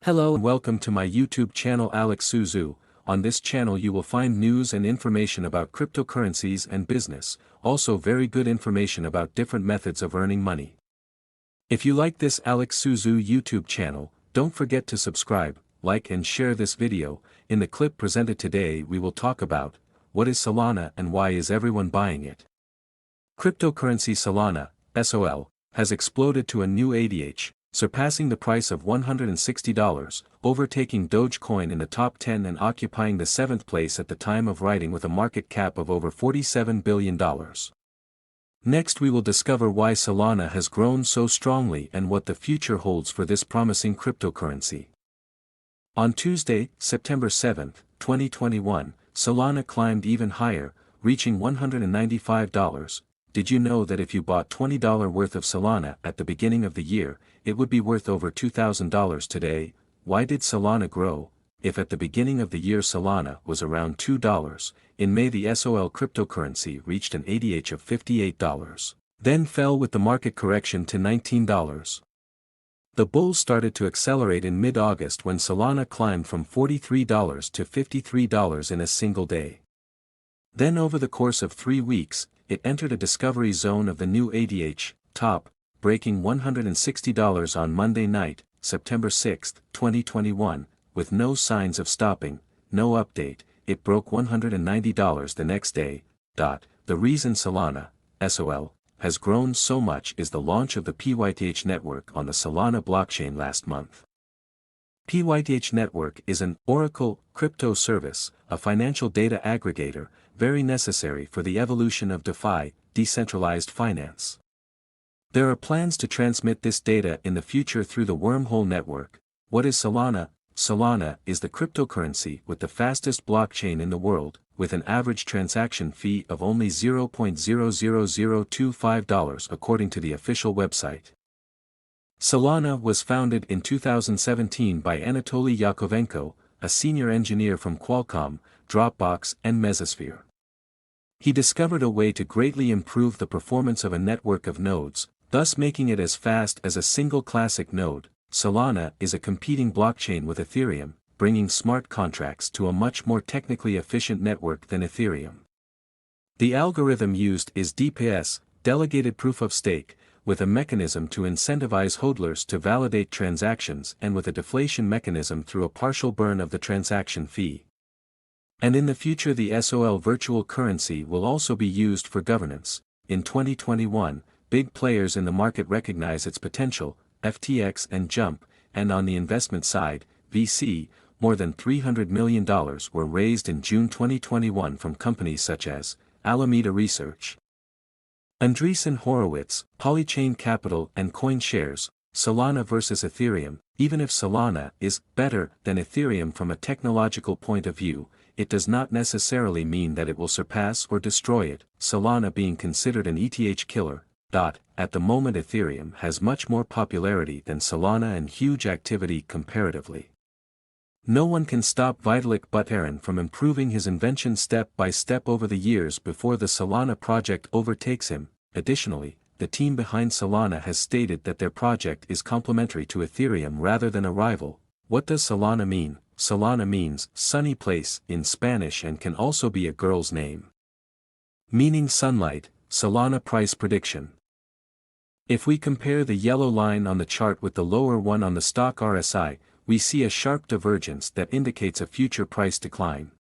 Hello and welcome to my YouTube channel Alexandru. On this channel you will find news and information about cryptocurrencies and business, also very good information about different methods of earning money. If you like this Alexandru YouTube channel, don't forget to subscribe, like and share this video. In the clip presented today we will talk about, what is Solana and why is everyone buying it? Cryptocurrency Solana, SOL, has exploded to a new ADH, surpassing the price of $160, overtaking Dogecoin in the top 10 and occupying the 7th place at the time of writing with a market cap of over $47 billion. Next we will discover why Solana has grown so strongly and what the future holds for this promising cryptocurrency. On Tuesday, September 7, 2021, Solana climbed even higher, reaching $195. Did you know that if you bought $20 worth of Solana at the beginning of the year, it would be worth over $2,000 today? Why did Solana grow? If at the beginning of the year Solana was around $2, in May the SOL cryptocurrency reached an ADH of $58, then fell with the market correction to $19. The bull started to accelerate in mid-August when Solana climbed from $43 to $53 in a single day. Then over the course of 3 weeks, it entered a discovery zone of the new ADH, top, breaking $160 on Monday night, September 6, 2021, with no signs of stopping, no update. It broke $190 the next day. The reason Solana, SOL, has grown so much is the launch of the PYTH network on the Solana blockchain last month. PYTH network is an Oracle crypto service, a financial data aggregator, very necessary for the evolution of DeFi, decentralized finance. There are plans to transmit this data in the future through the Wormhole network. What is Solana? Solana is the cryptocurrency with the fastest blockchain in the world, with an average transaction fee of only $0.00025 according to the official website. Solana was founded in 2017 by Anatoly Yakovenko, a senior engineer from Qualcomm, Dropbox and Mesosphere. He discovered a way to greatly improve the performance of a network of nodes, thus making it as fast as a single classic node. Solana is a competing blockchain with Ethereum, bringing smart contracts to a much more technically efficient network than Ethereum. The algorithm used is DPS, Delegated Proof of Stake, with a mechanism to incentivize hodlers to validate transactions and with a deflation mechanism through a partial burn of the transaction fee. And in the future the SOL virtual currency will also be used for governance. In 2021, big players in the market recognize its potential, FTX and Jump, and on the investment side, VC, more than $300 million were raised in June 2021 from companies such as Alameda Research, Andreessen Horowitz, Polychain Capital and CoinShares. Solana versus Ethereum. Even if Solana is better than Ethereum from a technological point of view, it does not necessarily mean that it will surpass or destroy it, Solana being considered an ETH killer. At the moment Ethereum has much more popularity than Solana and huge activity comparatively. No one can stop Vitalik Buterin from improving his invention step by step over the years before the Solana project overtakes him. Additionally, the team behind Solana has stated that their project is complementary to Ethereum rather than a rival. What does Solana mean? Solana means sunny place in Spanish and can also be a girl's name, meaning sunlight. Solana price prediction. If we compare the yellow line on the chart with the lower one on the stock RSI, we see a sharp divergence that indicates a future price decline.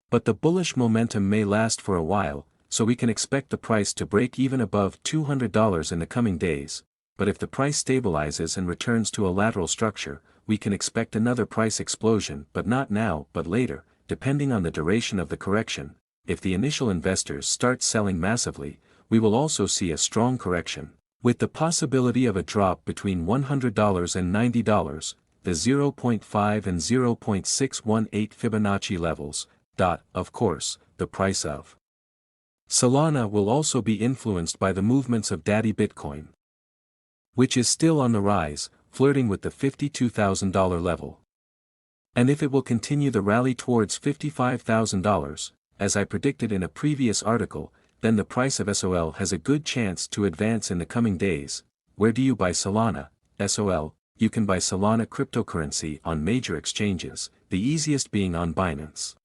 But the bullish momentum may last for a while, so we can expect the price to break even above $200 in the coming days. But if the price stabilizes and returns to a lateral structure, we can expect another price explosion, but not now but later, depending on the duration of the correction. If the initial investors start selling massively, we will also see a strong correction, with the possibility of a drop between $100 and $90, the 0.5 and 0.618 Fibonacci levels. Of course, the price of Solana will also be influenced by the movements of Daddy Bitcoin, which is still on the rise, flirting with the $52,000 level. And if it will continue the rally towards $55,000, as I predicted in a previous article, then the price of SOL has a good chance to advance in the coming days. Where do you buy Solana, SOL? you can buy Solana cryptocurrency on major exchanges, the easiest being on Binance.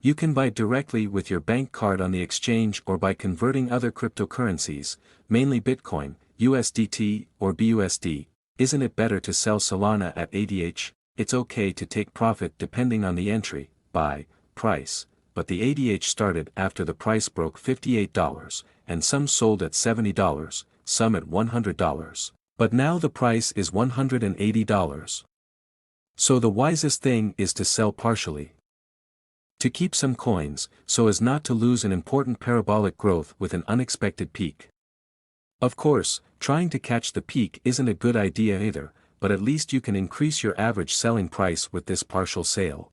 You can buy directly with your bank card on the exchange or by converting other cryptocurrencies, mainly Bitcoin, USDT, or BUSD. Isn't it better to sell Solana at ADH? It's okay to take profit depending on the entry, buy, price, but the ADH started after the price broke $58, and some sold at $70, some at $100. But now the price is $180. So the wisest thing is to sell partially. To keep some coins, so as not to lose an important parabolic growth with an unexpected peak. Of course, trying to catch the peak isn't a good idea either, but at least you can increase your average selling price with this partial sale.